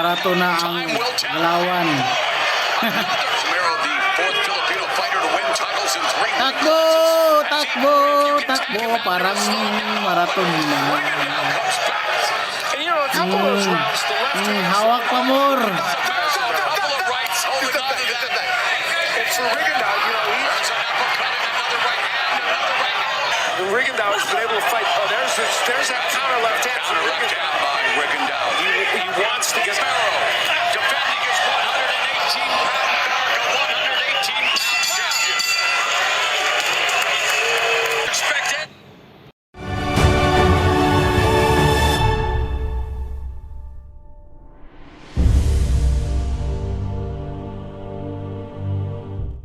maraton na ang galawan. Romero, the fourth Filipino fighter to win titles in 3 Takbo! Takbo! Takbo! Parang maraton na. And you know, a couple of those rounds, the left hand. Hawak pa more. There's a couple of rights holding on to that. And for Rigondeaux, you know, There's an uppercut and another right hand, another right hand. Rigondeaux has been able to fight. Oh, there's that counter left hand from Counter left Rigondeaux. hand by Rigondeaux. He wants to get. Romero defending his 118 pounds.